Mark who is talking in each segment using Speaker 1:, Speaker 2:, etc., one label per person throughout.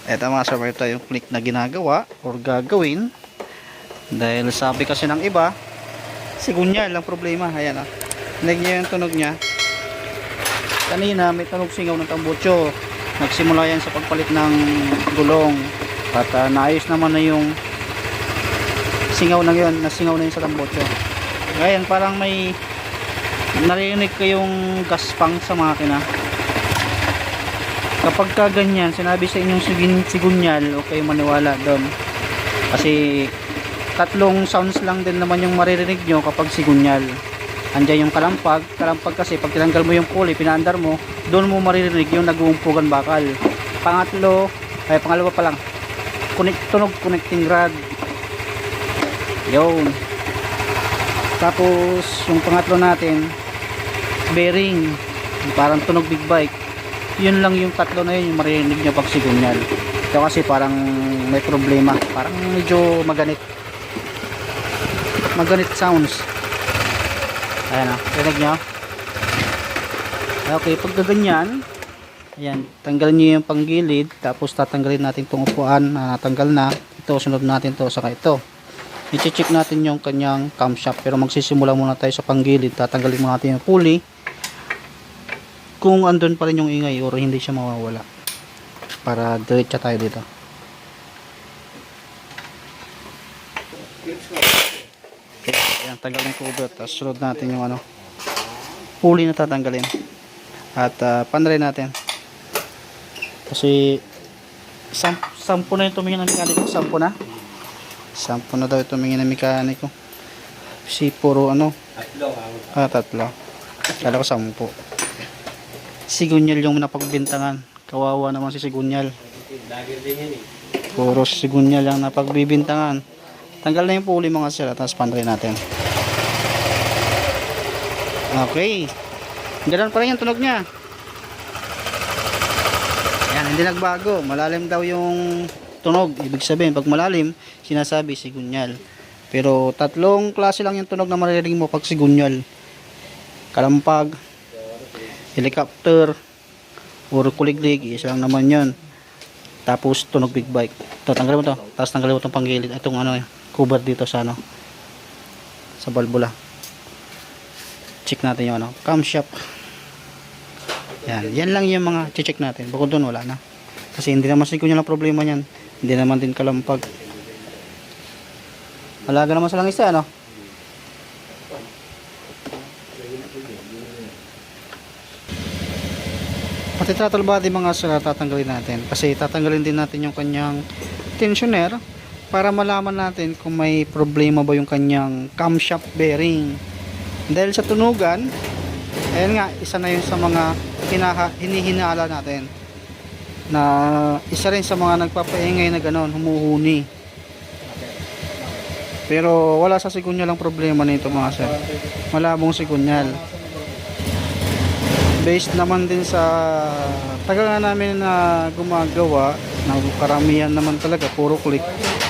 Speaker 1: Eto mga sir, ito yung click na ginagawa or gagawin. Dahil sabi kasi ng iba, sigunyal ang problema. Ayan o. Nag niya yung tunog niya. Kanina may tunog singaw ng tambutso. Nagsimula yan sa pagpalit ng gulong. At naayos naman na yung singaw na yun. Nasingaw na yun sa tambutso. Ngayon parang may narinig kayong gaspang sa makina. Kapag ka ganyan, sinabi sa inyong sigunyal, huwag kayong maniwala doon. Kasi tatlong sounds lang din naman yung maririnig nyo kapag sigunyal. Andiyan yung kalampag. Kalampag kasi pag tinanggal mo yung pulley, pinaandar mo, doon mo maririnig yung nag-uumpugan bakal. Pangalawa pa lang, tunog connecting rod. Yun. Tapos yung pangatlo natin, bearing, parang tunog big bike. Yun lang yung tatlo na yun yung maririnig nyo pag sigunyal. Ito kasi parang may problema, parang medyo maganit sounds. Ayan o, rinig nyo. Okay, pag ganyan, ayan, tanggalin nyo yung panggilid, tapos tatanggalin natin itong upuan na natanggal na. Ito, sunod natin to, saka ito i-check natin yung kanyang camshaft, pero magsisimula muna tayo sa panggilid. Tatanggalin muna natin yung pulley kung andun pa rin yung ingay or hindi siya mawawala, para diretso tayo dito. Okay, ayan, tanggalin ko cover, tapos sunod natin yung pulley na tatanggalin at panray natin kasi sampu na yung tumingin ng mekaniko. Sampu na daw yung tumingin ng mekaniko kasi puro tatlo, kala ko 10. Sigunyal yung napagbintangan. Kawawa naman si Sigunyal. Puro Sigunyal lang napagbibintangan. Tanggal na yung pulley mga sir, tapos panray natin. Okay, ganun pa rin yung tunog nya. Yan, hindi nagbago. Malalim daw yung tunog. Ibig sabihin pag malalim, sinasabi Sigunyal. Pero tatlong klase lang yung tunog na maririnig mo pag Sigunyal: kalampag, helicopter, or kuliglig. Isa lang naman yun. Tapos tunog big bike. Ito, tanggalin mo to, tapos tanggalin mo itong panggilid, itong cover dito sa sa valvula. Check natin yung camshaft. Yan lang yung mga check natin. Bukod doon wala na, kasi hindi naman sigunyal ang problema niyan, hindi naman din kalampag. Alaga naman sa langis pati throttle body mga sir, tatanggalin natin kasi tatanggalin din natin yung kanyang tensioner para malaman natin kung may problema ba yung kanyang camshaft bearing. Dahil sa tunugan, ayan nga, isa na yun sa mga hinihinala natin, na isa rin sa mga nagpapaingay na ganon, humuhuni. Pero wala sa sigunyal ang problema nito mga sir, malabong sigunyal. Based naman din sa tagal nga namin na gumagawa, na karamihan naman talaga puro click,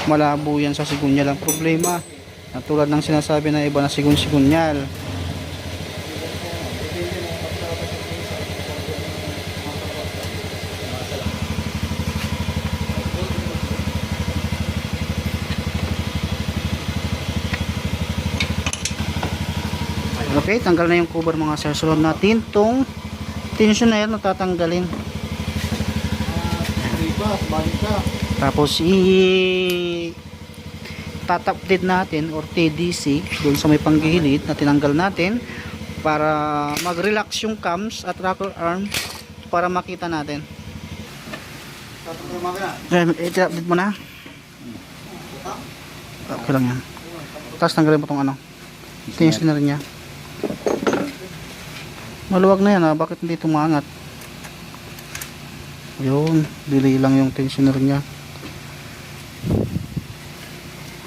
Speaker 1: malabo yan sa sigunyal ang problema, na tulad ng sinasabi na iba na sigunyal. Okay, tanggal na yung cover mga sir. Sunod natin tong tensioner na tatanggalin. Tapos tatap din natin or TDC doon sa may panggilid na tinanggal natin para mag-relax yung cams at rocker arm para makita natin. I-update mo na. Okay lang yan. Tapos tanggalin mo itong tensioner nya. Maluwag na yan bakit hindi tumangat? Yun, delay lang yung tensioner nya.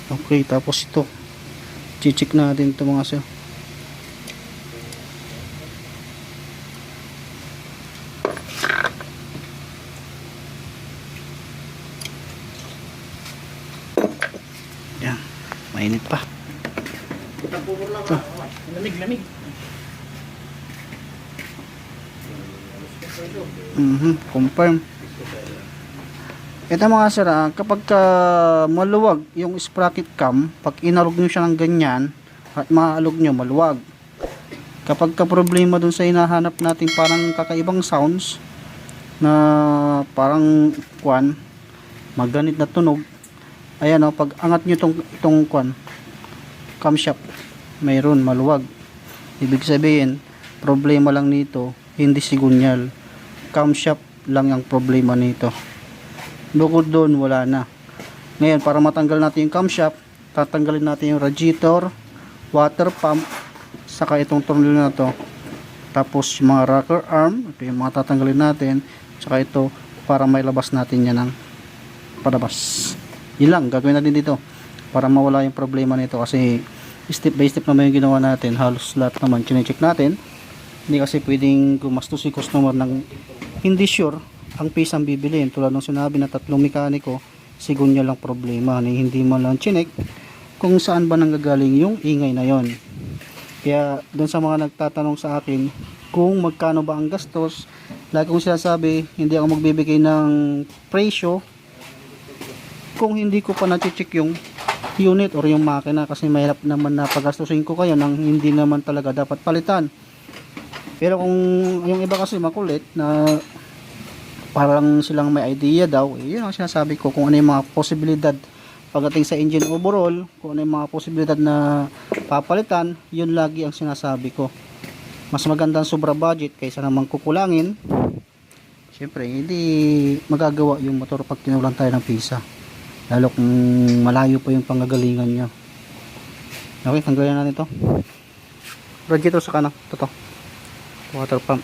Speaker 1: Okay, tapos ito check natin ito mga sir. Yan, mainit pa ito. Lamig. Confirm. Ito mga sir, kapag maluwag yung sprocket cam, pag inalog nyo siya ng ganyan at maalog nyo maluwag, kapag ka problema dun sa hinahanap natin parang kakaibang sounds na parang kwan, maganit na tunog, ayan o, pag angat nyo itong kwan, camshaft, mayroon maluwag, ibig sabihin problema lang nito hindi sigunyal, camshaft lang ang problema nito. Bukod doon wala na. Ngayon para matanggal natin yung camshaft, tatanggalin natin yung radiator, water pump, saka itong tornilyo na to, tapos yung mga rocker arm, ito yung mga tatanggalin natin, saka ito para mailabas natin yan ng palabas. Yun lang gagawin natin dito para mawala yung problema nito, kasi step by step naman yung ginawa natin, halos lahat naman chinecheck natin. Hindi kasi pwedeng gumastos si customer ng hindi sure ang piece ang bibilin, tulad ng sinabi na 3 mekaniko, sigunya lang problema na hindi mo lang chinek kung saan ba nanggagaling yung ingay na yon. Kaya doon sa mga nagtatanong sa akin kung magkano ba ang gastos, lagi kong sinasabi hindi ako magbibigay ng presyo kung hindi ko pa na-check yung unit or yung makina, kasi mahirap naman na pagastusin ko kayo nang hindi naman talaga dapat palitan. Pero kung yung iba kasi makulit na parang silang may idea daw, yun ang sinasabi ko, kung ano yung mga posibilidad pagdating sa engine overall, kung ano yung mga posibilidad na papalitan, yun lagi ang sinasabi ko. Mas magandang sobra budget kaysa naman kukulangin. Siyempre hindi magagawa yung motor pag tinulan tayo ng pisa, lalo kung malayo pa yung panggagalingan nyo. Okay, tanggalin natin ito radiator sa kanan, ito water pump.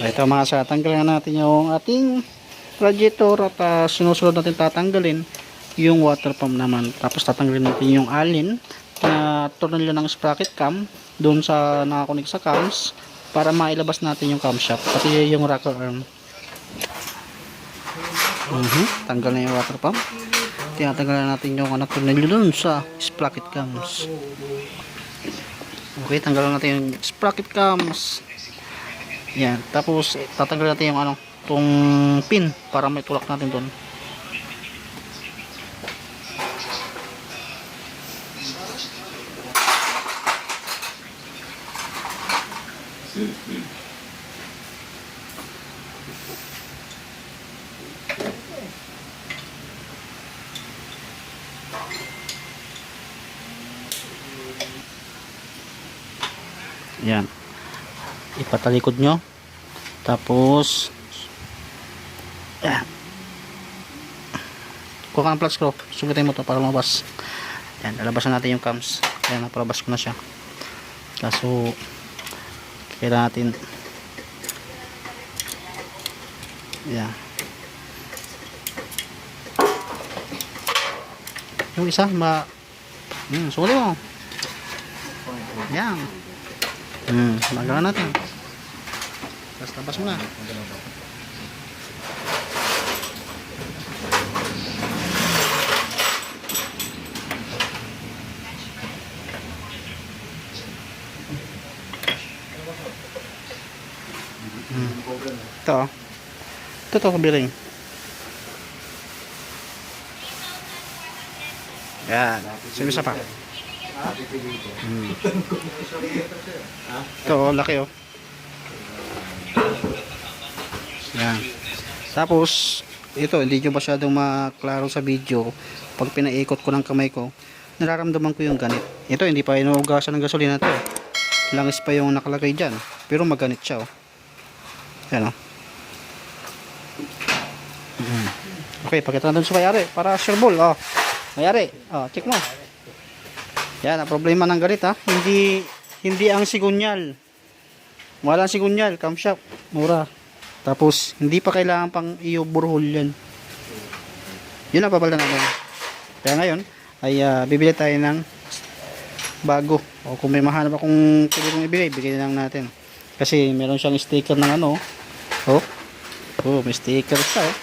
Speaker 1: Ito mga sa, tanggalin natin yung ating radiator at sinusunod natin tatanggalin yung water pump naman. Tapos tatanggalin natin yung allen na tornilyo ng sprocket cam doon sa nakakunik sa cams para mailabas natin yung camshaft pati yung rocker arm. Tanggal na yung water pump. Tinatanggalan natin yung tornilyo doon sa sprocket cams. Okay, tanggalan natin yung sprocket cams. Yan, tapos tatanggalin natin yung tong pin para may tulak natin doon. Yan, ipatalikod nyo, tapos yan, kuha ka ng plug screw, sugutin mo to para lumabas. Yan, lalabasan natin yung cams. Yan, napalabas ko na siya, kaso kailangan natin yan, yung isa suli mo yan. Magawa natin. Tapos labas mo na. Ito kabiring. Yan. Sumisa pa. Ito, laki oh. Yan. Tapos ito, hindi nyo masyadong maklaro sa video. Pag pinaikot ko ng kamay ko, nararamdaman ko yung ganit. Ito, hindi pa inuugasan ng gasolina to. Langis pa yung nakalagay dyan, pero maganit siya oh. Yan oh. Okay, pakita natin sa mayari para sure ball oh. Mayari, oh, check mo. Yan, ang problema ng ganit ha. Hindi ang sigunyal. Walang sigunyal, camshaft, mura. Tapos, hindi pa kailangan pang i-overhaul yan. Yun ang papalitan natin. Kaya ngayon, ay bibili tayo ng bago. O kung may mahanap akong pwede kong ibigay, bigay lang natin. Kasi meron siyang sticker ng ano. Oh, may sticker siya oh.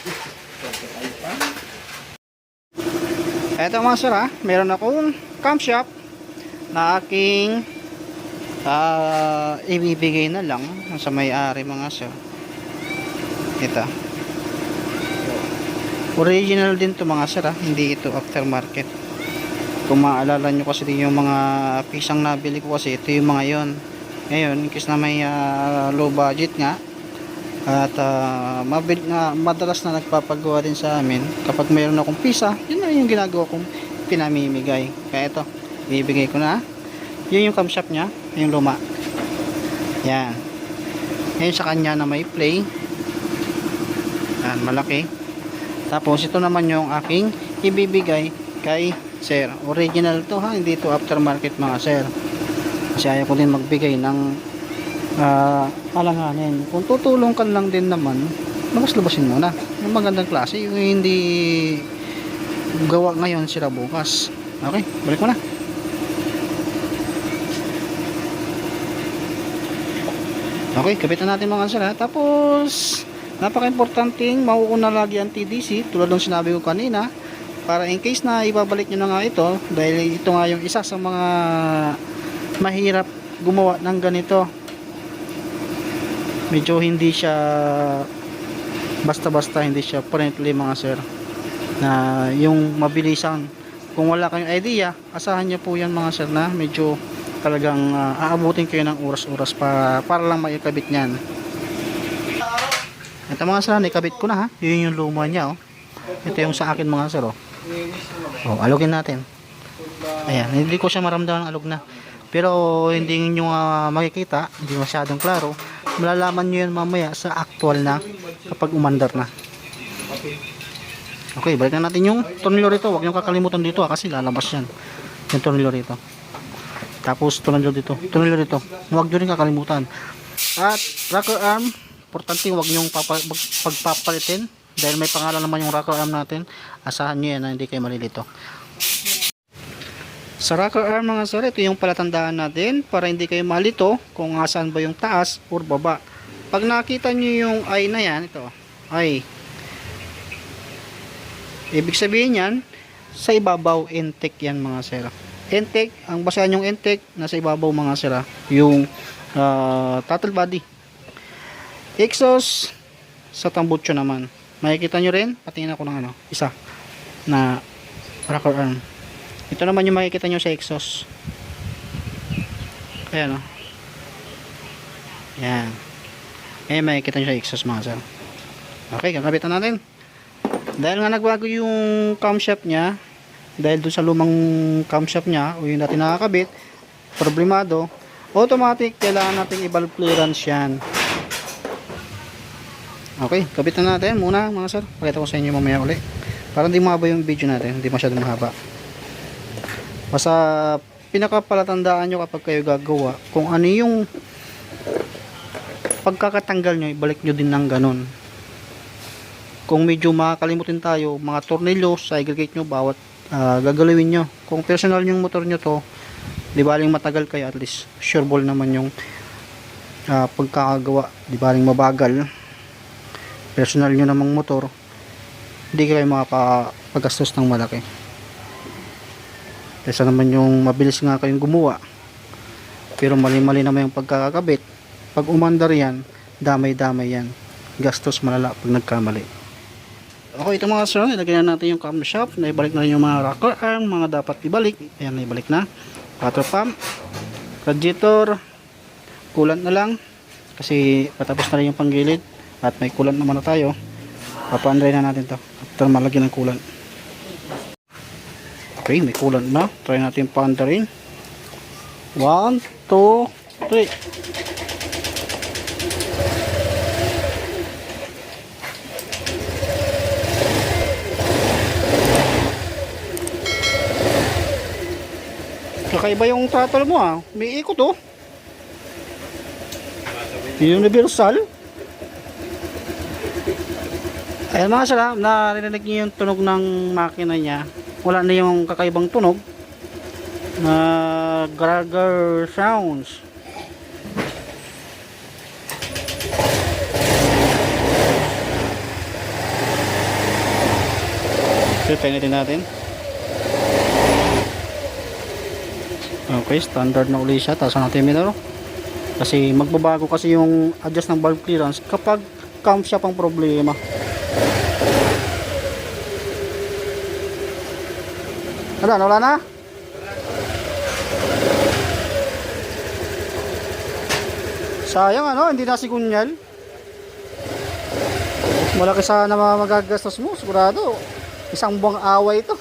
Speaker 1: Eto mga sir ha, meron akong camshaft na aking ibibigay na lang sa may-ari mga sir. Ito Original din to mga sir, hindi ito aftermarket. Kung maalala nyo kasi din yung mga pisang nabili ko kasi, ito yung mga yon. Ngayon, in case na may low budget nga, at madalas na nagpapagawa din sa amin, kapag mayroon akong pisa, yun na yung ginagawa kong pinamimigay. Kaya ito, ibibigay ko na. Yun yung camshaft nya, yung luma. Yan. Ngayon sa kanya na may play. Yan, malaki. Tapos ito naman yung aking ibibigay kay sir. Original to ha, hindi to aftermarket mga sir. Kasi ayaw ko din magbigay ng alanganin. Kung tutulong ka lang din naman, labas-labasin mo na. Yung magandang klase, yung hindi gawa ngayon sila bukas. Okay, balik mo na. Okay, kapitan natin mga sir ha. Tapos napaka-importanting mauuna lagi ang TDC tulad ng sinabi ko kanina, para in case na ibabalik nyo na nga ito, dahil ito nga yung isa sa mga mahirap gumawa ng ganito. Medyo hindi siya basta-basta, hindi siya friendly mga sir, na yung mabilisan. Kung wala kayong idea, asahan nyo po yan mga sir na medyo talagang aabutin kayo ng oras-oras para lang maikabit nyan. Ito mga sir, ikabit ko na ha. Yun yung luma niya oh. Ito yung sa akin mga sir oh. Oh, alugin natin. Ayan, hindi ko siya maramdaman alug na. Pero hindi nyo makikita, hindi masyadong klaro. Malalaman nyo yan mamaya sa actual na kapag umandar na. Okay, balik na natin yung tornilyo rito. Huwag nyo kakalimutan dito kasi lalabas yan. Yung tornilyo rito. Tapos tornilyo dito. Tornilyo dito. Huwag nyo rin kakalimutan. At rocker arm, importante huwag nyong pagpapalitin dahil may pangalan naman yung rocker arm natin. Asahan nyo yan na hindi kayo malilito. Sa rocker arm mga sir, ito yung palatandaan natin para hindi kayo malito kung asan ba yung taas or baba. Pag nakita nyo yung eye na yan, ito, eye, ibig sabihin yan, sa ibabaw intake yan mga sir. Intake, ang basahan yung intake, nasa ibabaw mga sir. Yung throttle body. Exhaust sa tambutso naman. Makikita nyo rin, patingin ako ng isa na rocker arm. Ito naman yung makikita nyo sa exhaust. Ayan o. Ayan. Ayan makikita nyo sa exhaust mga sir. Okay, kakabitan natin. Dahil nga nagbago yung camshaft nya, dahil dun sa lumang camshaft nya o yung natin nakakabit, problemado, automatic kailangan natin i-valve clearance yan. Okay, kabitan natin muna mga sir. Pakita ko sa inyo mamaya ulit. Para hindi mahaba yung video natin, hindi masyadong mahaba. Basta pinakapalatandaan nyo kapag kayo gagawa, kung ano yung pagkakatanggal nyo, ibalik nyo din ng ganun. Kung medyo makakalimutin tayo, mga tornilyo sa aggregate nyo, bawat gagalawin nyo. Kung personal yung motor nyo to, di baling matagal kayo, at least sure ball naman yung pagkakagawa. Di baling mabagal, personal nyo namang motor, hindi kayo makapaggastos ng malaki. Kesa naman yung mabilis nga kayong gumawa pero mali-mali naman yung pagkakakabit, pag umandar yan, damay-damay yan, gastos malala pag nagkamali. Okay, ito mga sir, ilagay na natin yung camshaft, naibalik na rin yung mga rocker arm, mga dapat ibalik. Ayan, naibalik na. Water pump, radiator, coolant na lang kasi patapos na rin yung panggilid at may coolant naman na tayo. Papaanday na natin to after malagyan ng coolant. Okay, may coolant na. Try natin paandarin. 1, 2, 3. Kakaiba yung throttle mo ah. May ikot oh. Universal. Ayan mga sir, narinig niyo yung tunog ng makina niya. Wala na yung kakaibang tunog na gargle sounds. So, tingnan natin. Okay, standard na uli siya. Taas natin minor. Kasi magbabago kasi yung adjust ng valve clearance kapag camshaft ang problema. Wala na? Sayang ano, hindi na sigunyal. Malaki sana magagastos mo, sigurado. Isang buwang away ito.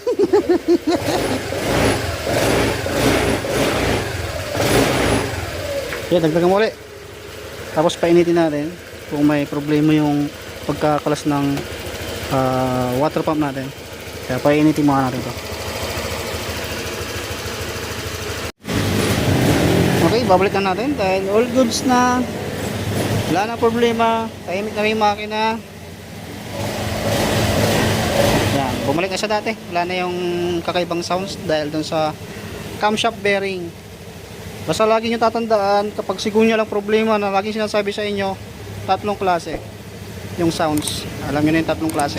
Speaker 1: Yan, dagdagan mo ulit. Tapos painitin natin kung may problema yung pagkakalas ng water pump natin. Kaya painitin muna natin ito. Okay, babalik na natin dahil all goods na. Wala na problema. Tahimik na yung makina. Yan, bumalik na siya dati. Wala na yung kakaibang sounds dahil dun sa camshaft bearing. Basta lagi nyo tatandaan kapag sigunya lang problema na laging sinasabi sa inyo, tatlong klase yung sounds. Alam nyo na yung tatlong klase.